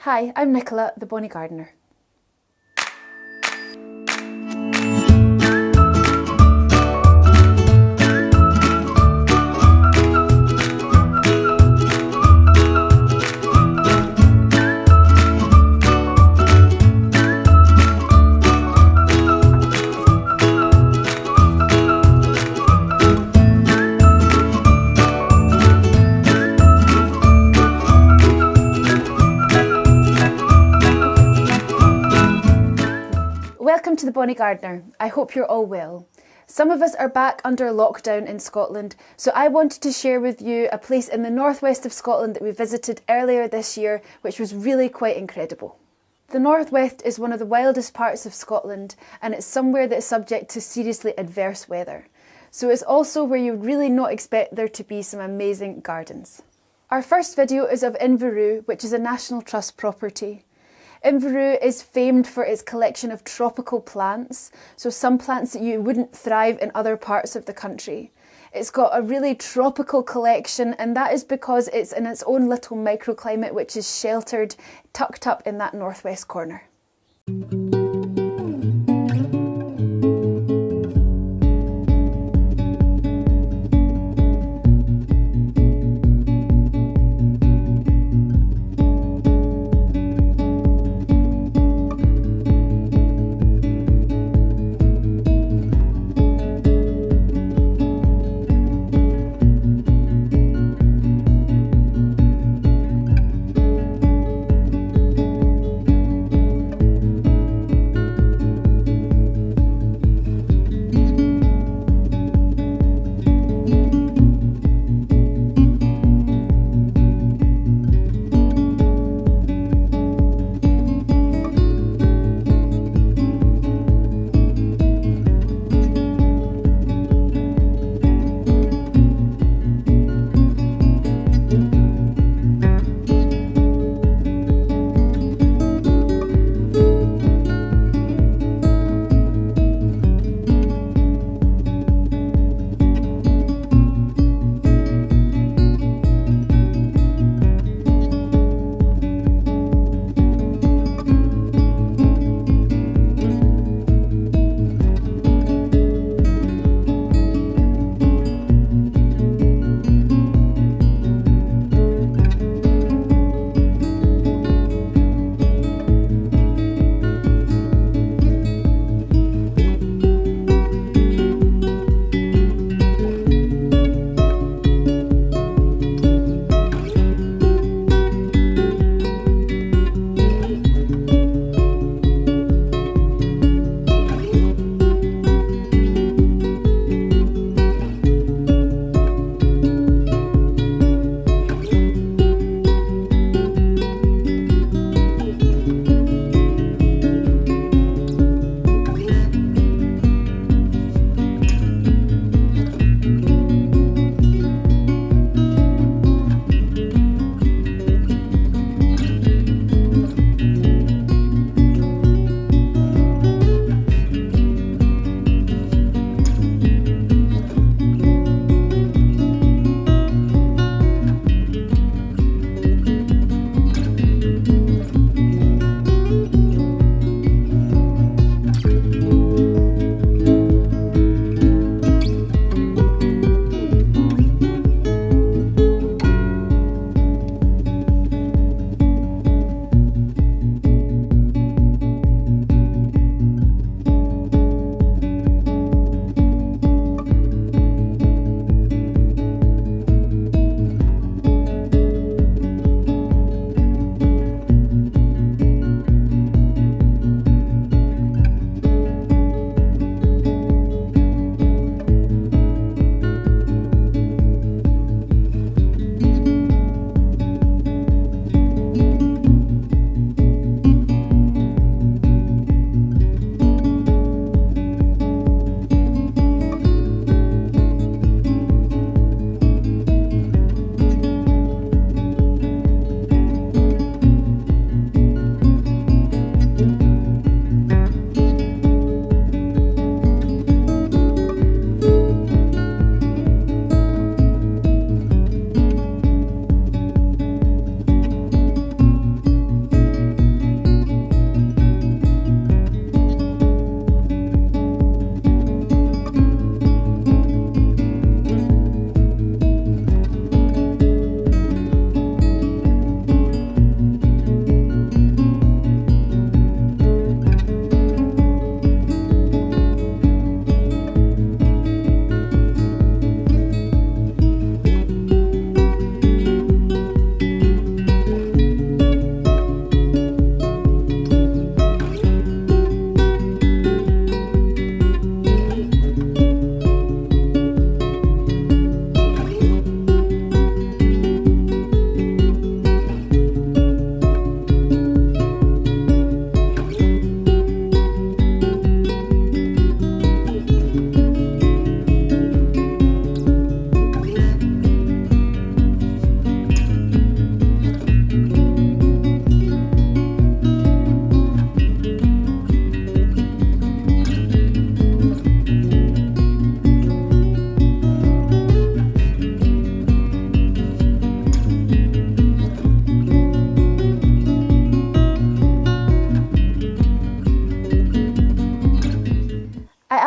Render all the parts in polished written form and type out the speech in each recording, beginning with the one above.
Hi, I'm Nicola, the Bonnie Gardener. Welcome to the Bonnie Gardener. I hope you're all well. Some of us are back under lockdown in Scotland, so I wanted to share with you a place in the northwest of Scotland that we visited earlier this year, which was really quite incredible. The northwest is one of the wildest parts of Scotland, and it's somewhere that is subject to seriously adverse weather. So it's also where you would really not expect there to be some amazing gardens. Our first video is of Inverewe, which is a National Trust property. Inverewe is famed for its collection of tropical plants, so some plants that you wouldn't thrive in other parts of the country. It's got a really tropical collection, and that is because it's in its own little microclimate which is sheltered, tucked up in that northwest corner.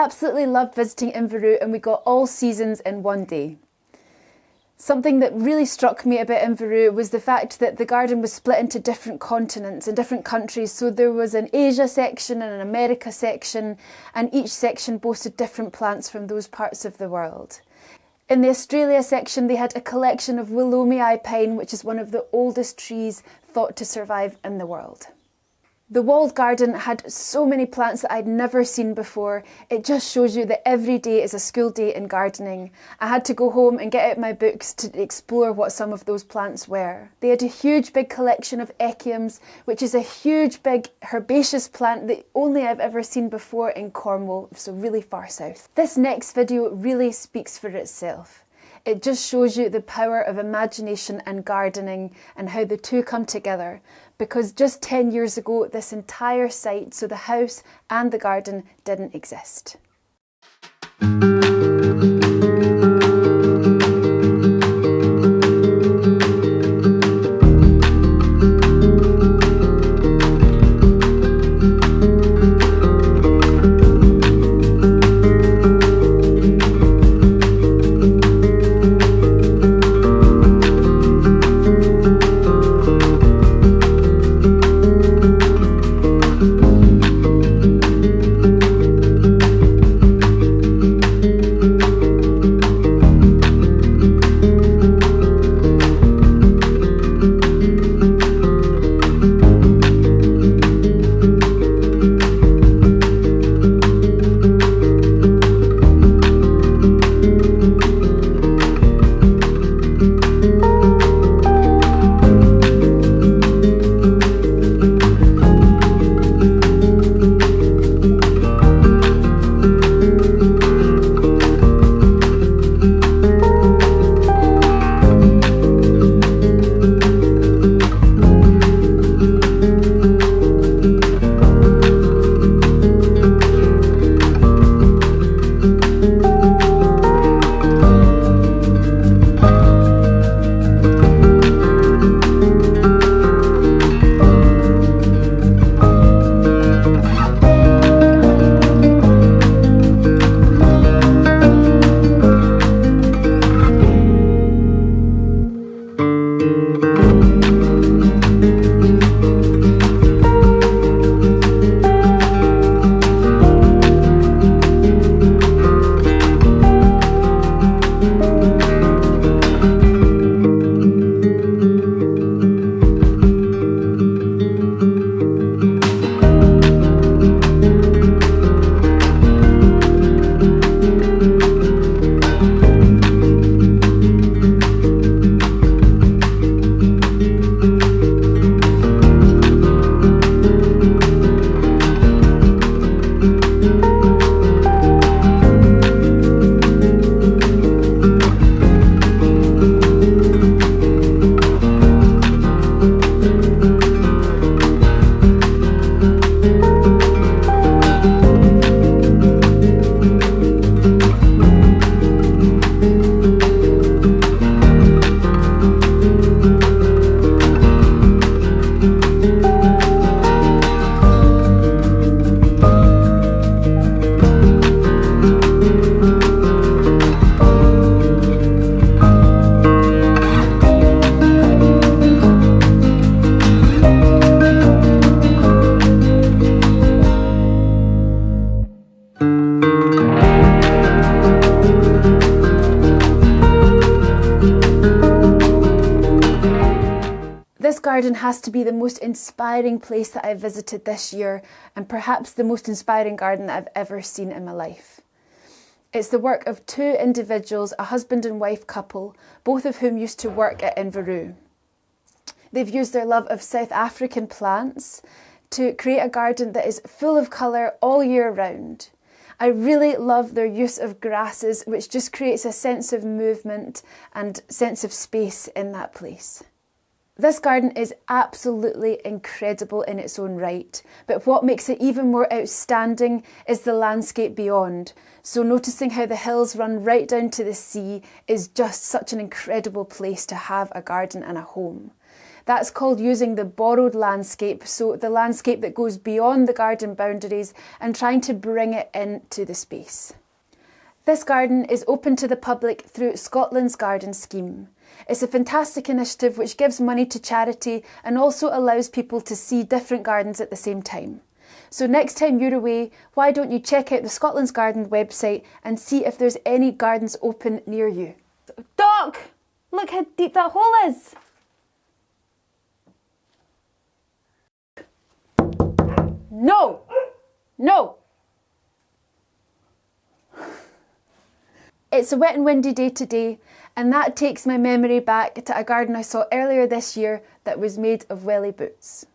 absolutely loved visiting Inverewe, and we got all seasons in one day. Something that really struck me about Inverewe was the fact that the garden was split into different continents and different countries. So there was an Asia section and an America section, and each section boasted different plants from those parts of the world. In the Australia section, they had a collection of Willowmii pine, which is one of the oldest trees thought to survive in the world. The walled garden had so many plants that I'd never seen before. It just shows you that every day is a school day in gardening. I had to go home and get out my books to explore what some of those plants were. They had a huge big collection of echiums, which is a huge big herbaceous plant that only I've ever seen before in Cornwall, so really far south. This next video really speaks for itself. It just shows you the power of imagination and gardening and how the two come together. Because just 10 years ago, this entire site, so the house and the garden, didn't exist. This garden has to be the most inspiring place that I've visited this year, and perhaps the most inspiring garden that I've ever seen in my life. It's the work of two individuals, a husband and wife couple, both of whom used to work at Inverewe. They've used their love of South African plants to create a garden that is full of colour all year round. I really love their use of grasses, which just creates a sense of movement and sense of space in that place. This garden is absolutely incredible in its own right, but what makes it even more outstanding is the landscape beyond. So noticing how the hills run right down to the sea is just such an incredible place to have a garden and a home. That's called using the borrowed landscape, so the landscape that goes beyond the garden boundaries and trying to bring it into the space. This garden is open to the public through Scotland's Garden Scheme. It's a fantastic initiative which gives money to charity and also allows people to see different gardens at the same time. So next time you're away, why don't you check out the Scotland's Garden website and see if there's any gardens open near you. Doc! Look how deep that hole is! No! No! It's a wet and windy day today, and that takes my memory back to a garden I saw earlier this year that was made of welly boots.